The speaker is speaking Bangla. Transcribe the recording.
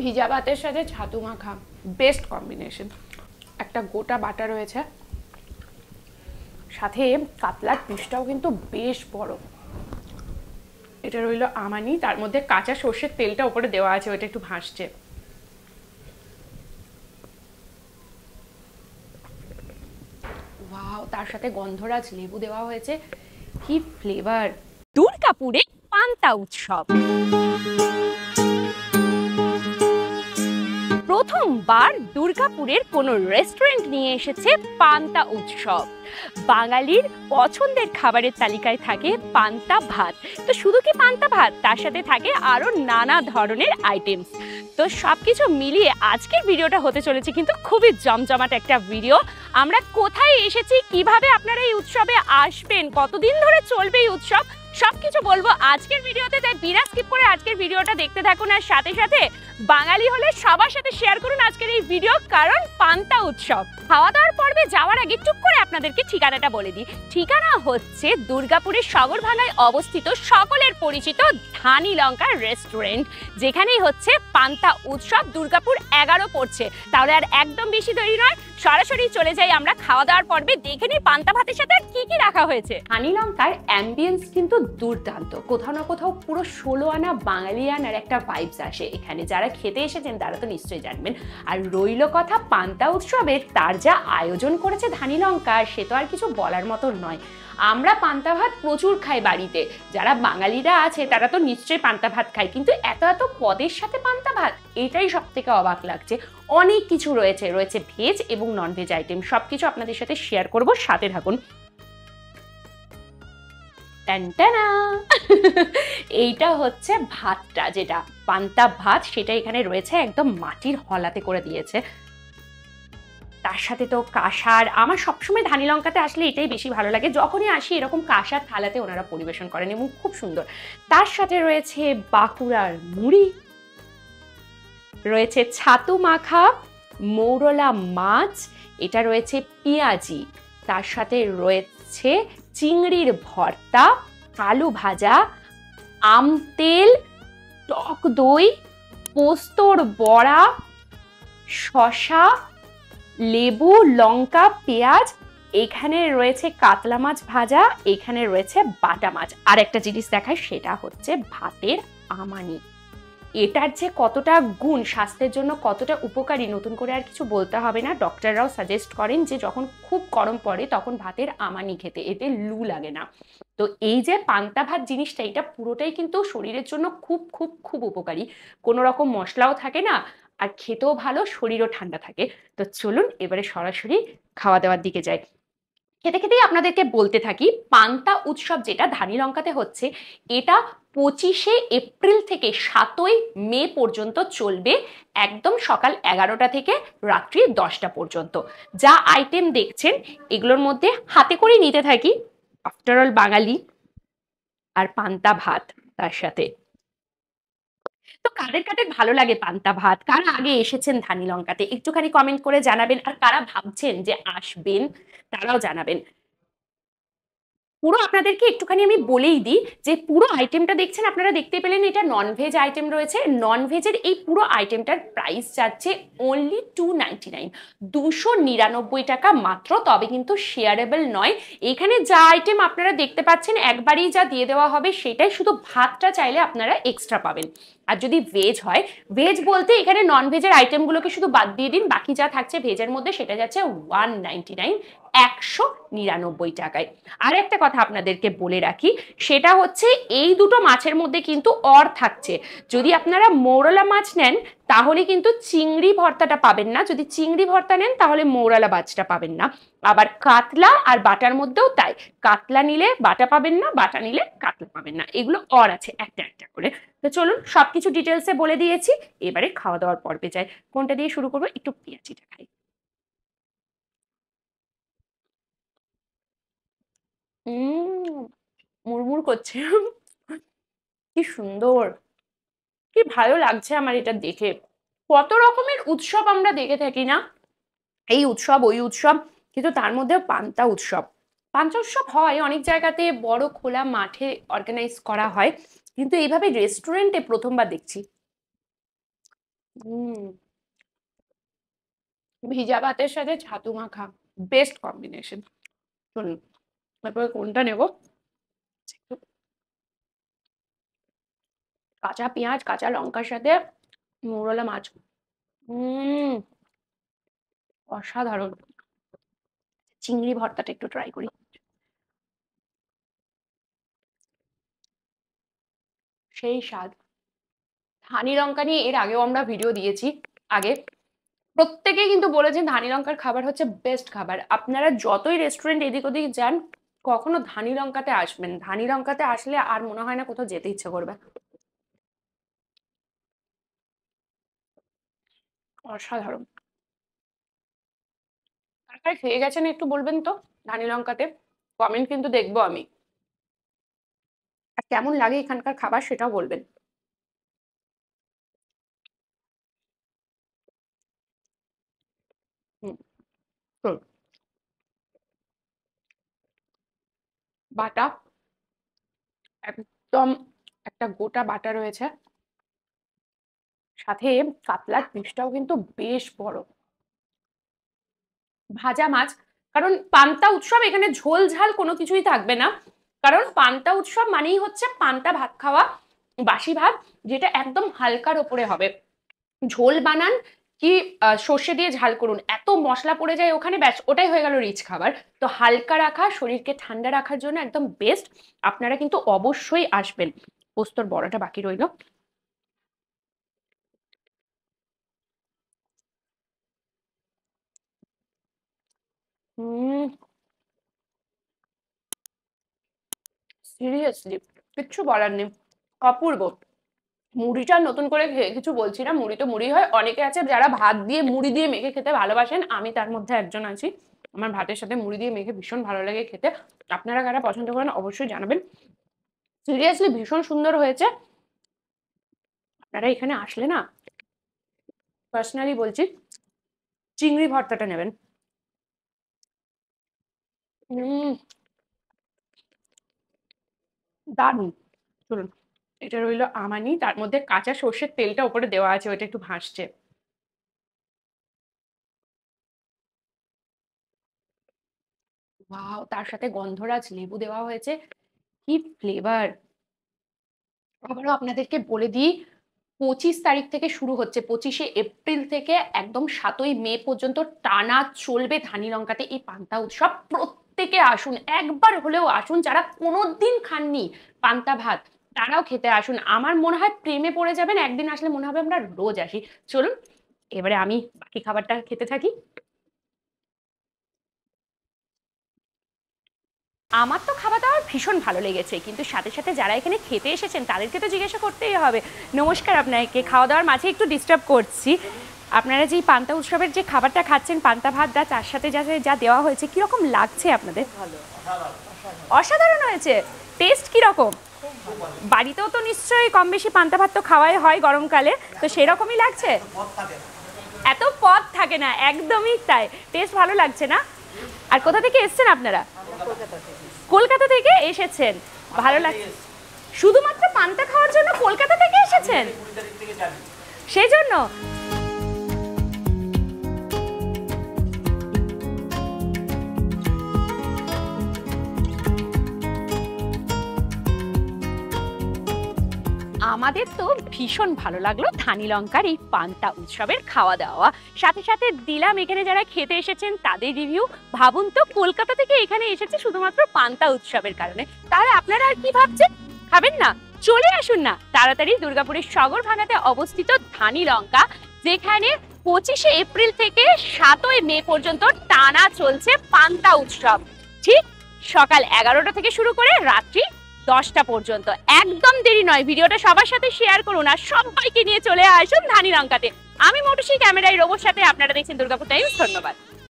ভিজা ভাতের সাথে ছাতু মাখা বেস্ট কম্বিনেশন। একটা গোটা বাটা রয়েছে, সাথে কাতলার পিসটাও কিন্তু বেশ বড়। এটা রইল আমানি, তার মধ্যে কাঁচা সর্ষের তেলটা উপরে দেওয়া আছে, ওটা একটু ভাসছে। ওয়াও, তার সাথে গন্ধরাজ লেবু দেওয়া হয়েছে, কি ফ্লেভার। দুর্গাপুরে পান্তা উৎসব। প্রথমবার দুর্গাপুরের কোনো রেস্টুরেন্ট নিয়ে এসেছে পান্তা উৎসব। বাঙালির পছন্দের খাবারের তালিকায় থাকে পান্তা ভাত। তো শুধু কি পান্তা ভাত, তার সাথে থাকে আরো নানা ধরনের আইটেমস। তো সবকিছু মিলিয়ে আজকের ভিডিওটা হতে চলেছে কিন্তু খুবই জমজমাট একটা ভিডিও। আমরা কোথায় এসেছি, কিভাবে আপনারা এই উৎসবে আসবেন, কতদিন ধরে চলবে এই উৎসব, সবকিছু বলবো আজকের ভিডিওতে। তাই বিনা স্কিপ করে আজকের ভিডিওটা দেখতে থাকুন, আর সাথে সাথে বাঙালি হলে সবার সাথে শেয়ার করুন আজকের এই ভিডিও, কারণ পান্তা উৎসব। খাওয়া দাওয়ার পর্বে যাওয়ার আগে টুক করে আপনাদেরকে ঠিকানাটা বলে দিই। ঠিকানা হচ্ছে দুর্গাপুরের সগরভাঙায় অবস্থিত সকলের পরিচিত ধানি লঙ্কা রেস্টুরেন্ট, যেখানেই হচ্ছে পান্তা উৎসব। দুর্গাপুর 11 পড়ছে। তাহলে আর একদম বেশি দেরি নয়, সরাসরি চলে যাই আমরা খাওয়া দাওয়ার পর্বে। দেখে নিই পান্তা ভাতের সাথে কি কি রাখা হয়েছে। ধানি লঙ্কার অ্যাম্বিয়েন্স কিন্তু দুর্দান্ত, কোথাও না কোথাও পুরো 16 আনা বাঙালিয়ানার একটা ভাইবস আসে এখানে। যারা খেতে এসেছেন তারা তো নিশ্চয়ই জানবেন। আর রইল কথা পান্তা উৎসবের, তার যা আয়োজন করেছে ধানি লঙ্কা, সে তো আর কিছু বলার মতো নয়। আমরা পান্তা ভাত প্রচুর খাই বাড়িতে, যারা বাঙালিরা আছে তারা তো নিশ্চয়ই পান্তা ভাত খায়, কিন্তু এত এত পদের সাথে পান্তা ভাত, এটাই সব থেকে অবাক লাগছে। অনেক কিছু রয়েছে, রয়েছে ভেজ এবং নন ভেজ আইটেম, সবকিছু আপনাদের সাথে শেয়ার করব, সাথে থাকুন। এইটা হচ্ছে ভাতটা, যেটা পান্তা ভাত, সেটা এখানে রয়েছে, একদম মাটির হলাতে করে দিয়েছে। তার সাথে তো কাঁসার, আমার সবসময় ধানি লঙ্কাতে আসলে এটাই বেশি ভালো লাগে, যখনই আসি এরকম কাঁসার থালাতে ওনারা পরিবেশন করেন এবং খুব সুন্দর। তার সাথে রয়েছে বাঁকুড়ার মুড়ি, রয়েছে ছাতু মাখা, মৌরলা মাছ, এটা রয়েছে পেঁয়াজি, তার সাথে রয়েছে চিংড়ির ভর্তা, আলু ভাজা, আম তেল, টক দই, পোস্তর বড়া, শসা, লেবু, লঙ্কা, পেঁয়াজ, এখানে রয়েছে কাতলা মাছ ভাজা, এখানে রয়েছে বাটা মাছ। আর একটা জিনিস দেখায়, সেটা হচ্ছে ভাতের আমানি। এটার যে কতটা গুণ, স্বাস্থ্যের জন্য কতটা উপকারী, নতুন করে আর কিছু বলতে হবে না। ডক্টররাও সাজেস্ট করেন যে যখন খুব গরম পড়ে তখন ভাতের আমানি খেতে, এতে লু লাগে না। তো এই যে পান্তা ভাত জিনিসটা, এটা পুরোটাই কিন্তু শরীরের জন্য খুব খুব খুব উপকারী। কোনো রকম মশলাও থাকে না, আর খেতেও ভালো, শরীরও ঠান্ডা থাকে। তো চলুন এবারে সরাসরি খাওয়া দাওয়ার দিকে যাই। খেতে খেতেই আপনাদেরকে বলতে থাকি, পান্তা উৎসব যেটা ধানি লঙ্কাতে হচ্ছে, এটা 25শে এপ্রিল থেকে 7ই মে পর্যন্ত চলবে, একদম সকাল 11টা থেকে রাত্রি 10টা পর্যন্ত। যা আইটেম দেখছেন এগুলোর মধ্যে হাতে করে নিতে থাকি, আফটারঅল বাঙালি, আর পান্তা ভাত তার সাথে। তো কাদের কাদের ভালো লাগে পান্তা ভাত, কারা আগে এসেছেন ধানি লঙ্কাতে, একটুখানি কমেন্ট করে জানাবেন। আর কারা ভাবছেন যে আসবেন, তারাও জানাবেন। পুরো আপনাদেরকে একটুখানি আমি বলেই দিই যে পুরো আইটেমটা দেখছেন, আপনারা দেখতে পেলেন এটা নন ভেজ আইটেম রয়েছে। নন ভেজের এই পুরো আইটেমটার প্রাইস যাচ্ছে অনলি 299, 299 টাকা মাত্র। তবে কিন্তু শেয়ারেবল নয়। এখানে যা আইটেম আপনারা দেখতে পাচ্ছেন একবারেই যা দিয়ে দেওয়া হবে সেটাই, শুধু ভাতটা চাইলে আপনারা এক্সট্রা পাবেন। আর যদি ভেজ হয়, ভেজ বলতে এখানে নন ভেজের আইটেমগুলোকে শুধু বাদ দিয়ে দিন, বাকি যা থাকছে ভেজের মধ্যে সেটা যাচ্ছে 199, 199 টাকায়। আর একটা কথা আপনাদেরকে বলে রাখি, সেটা হচ্ছে এই দুটো মাছের মধ্যে কিন্তু অর থাকছে। যদি আপনারা মৌরলা মাছ নেন তাহলে কিন্তু চিংড়ি ভর্তাটা পাবেন না, যদি চিংড়ি ভর্তা নেন তাহলে মৌরলা মাছটা পাবেন না। আবার কাতলা আর বাটার মধ্যেও তাই, কাতলা নিলে বাটা পাবেন না, বাটা নিলে কাতলা পাবেন না, এগুলো অর আছে একটা একটা করে। তো চলুন সবকিছু ডিটেলসে বলে দিয়েছি, এবারে খাওয়া দাওয়ার পর্বে যাই। কোনটা দিয়ে শুরু করবো, একটু পেঁয়াজিটা খাই। মুড়মুড় করছে, কি সুন্দর, কি ভালো লাগছে আমার এটা দেখে। কত রকমের উৎসব আমরা দেখে থাকি না, এই উৎসব ওই উৎসব, কিন্তু তার মধ্যে পান্তা উৎসব। পান্তা উৎসব হয় অনেক জায়গাতে, বড় খোলা মাঠে অর্গানাইজ করা হয়, কিন্তু এইভাবে রেস্টুরেন্টে প্রথমবার দেখছি। ভিজা ভাতের সাথে ছাতু মাখা বেস্ট কম্বিনেশন। শুনুন তারপরে কোনটা নেব, কাঁচা পেঁয়াজ কাঁচা লঙ্কার সাথে মৌরলা মাছ। অসাধারণ। চিংড়ি ভর্তাটা একটু ট্রাই করি। সেই স্বাদ। ধানি লঙ্কা নিয়ে এর আগেও আমরা ভিডিও দিয়েছি। আগে প্রত্যেকেই কিন্তু বলেছেন ধানি লঙ্কার খাবার হচ্ছে বেস্ট খাবার। আপনারা যতই রেস্টুরেন্ট এদিক ওদিক যান কখনো ধানি লঙ্কাতে আসবেন, ধানি লঙ্কাতে আসলে আর মনে হয় না কোথাও যেতে ইচ্ছে করবে। অসাধারণ। কার খেয়ে গেছেন একটু বলবেন তো ধানি লঙ্কাতে, কমেন্ট কিন্তু দেখবো আমি। আর কেমন লাগে এখানকার খাবার সেটাও বলবেন। বাটা একদম একটা গোটা বাটা রয়েছে, সাথে কাতলার পিসটাও কিন্তু বেশ বড়। ভাজা মাছ, কারণ পান্তা উৎসব এখানে ঝোল ঝাল কোনো কিছুই থাকবে না, কারণ পান্তা উৎসব মানেই হচ্ছে পান্তা ভাত খাওয়া, বাসি ভাত, যেটা একদম হালকার ওপরে হবে। ঝোল বানান কি সর্ষে দিয়ে ঝাল করুন, এত মশলা পড়ে যায় ওখানে, ব্যাস ওটাই হয়ে গেল রিচ খাবার। তো হালকা রাখা, শরীরকে ঠান্ডা রাখার জন্য একদম বেস্ট। আপনারা কিন্তু অবশ্যই আসবেন। পোস্তর বড়াটা বাকি রইল। সিরিয়াসলি কিচ্ছু বলার নেই, অপূর্ব। মুড়িটা নতুন করে কিছু বলছি না, মুড়ি তো মুড়ি হয়। অনেকে আছে যারা ভাত দিয়ে মুড়ি দিয়ে মেখে খেতে ভালোবাসেন, আমি তার মধ্যে একজন আছি। আমার ভাতের সাথে মুড়ি দিয়ে মেখে ভীষণ ভালো লাগে খেতে। আপনারা কারা পছন্দ করেন অবশ্যই জানাবেন। সিরিয়াসলি ভীষণ সুন্দর হয়েছে। আপনারা এখানে আসলে না, পার্সোনালি বলছি, চিংড়ি ভর্তাটা নেবেন। দারুণ। চলুন, এটা রইলো আমানি, তার মধ্যে কাঁচা সর্ষের তেলটা উপরে দেওয়া আছে, ওটা একটু ভাসছে। ওয়াও, তার সাথে গন্ধরাজ লেবু দেওয়া হয়েছে, কি ফ্লেভার। আবারও আপনাদেরকে বলে দিই, 25 তারিখ থেকে শুরু হচ্ছে, 25শে এপ্রিল থেকে একদম 7ই মে পর্যন্ত টানা চলবে ধানি লঙ্কাতে এই পান্তা উৎসব। প্রত্যেকে আসুন, একবার হলেও আসুন। যারা কোনোদিন খাননি পান্তা ভাত তারাও খেতে আসুন। আমার মনে হয় প্রেমে পড়ে যাবেন, একদিন আসলে মনে হবে আমরা রোজ আসি। চলুন এবারে আমি বাকি খাবারটা খেতে থাকি। আমার তো খাওয়া দাওয়ার ভীষণ ভালো লেগেছে, কিন্তু সাথে সাথে যারা এখানে খেতে এসেছেন তাদেরকে তো জিজ্ঞাসা করতেই হবে। নমস্কার, আপনাকে খাওয়া দাওয়ার মাঝে একটু ডিস্টার্ব করছি। আপনারা যে পান্তা উৎসবের যে খাবারটা খাচ্ছেন, পান্তা ভাত দা, তার সাথে যা দেওয়া হয়েছে, কিরকম লাগছে আপনাদের? অসাধারণ হয়েছে। টেস্ট কিরকম? বাড়িতেও তো নিশ্চয়ই কম বেশি পান্তা ভাত তো খাওয়াই হয় গরমকালে, তো সেরকমই লাগছে? এত পদ থাকে না, একদমই তাই। টেস্ট ভালো লাগছে না? আর কোথা থেকে এসেছেন আপনারা? কলকাতা থেকে এসেছেন, ভালো লাগছে। শুধুমাত্র পান্তা খাওয়ার জন্য কলকাতা থেকে এসেছেন? সেই জন্য আমাদের তো ভীষণ ভালো লাগলো ধানি লঙ্কার এই পান্তা উৎসবের খাওয়া দাওয়া। সাথে সাথে দিলাম এখানে যারা খেতে এসেছেন তাদের রিভিউ। ভাবুন তো, কলকাতা থেকে এখানে এসেছে শুধুমাত্র পান্তা উৎসবের কারণে। তাহলে আপনারা আর কি ভাবছেন, খাবেন না? চলে আসুন না তাড়াতাড়ি দুর্গাপুরের সগরভাঙাতে অবস্থিত ধানি লঙ্কা, যেখানে 25শে এপ্রিল থেকে 7ই মে পর্যন্ত টানা চলছে পান্তা উৎসব। ঠিক সকাল 11টা থেকে শুরু করে রাত্রি 10টা পর্যন্ত। একদম দেরি নয়, ভিডিওটা সবার সাথে শেয়ার করুন আর সবাইকে নিয়ে চলে আসুন ধানি লঙ্কাতে। আমি মৌটুসী, ক্যামেরায় রোবোর সাথে, আপনারা দেখছেন দুর্গাপুর টাইমস। ধন্যবাদ।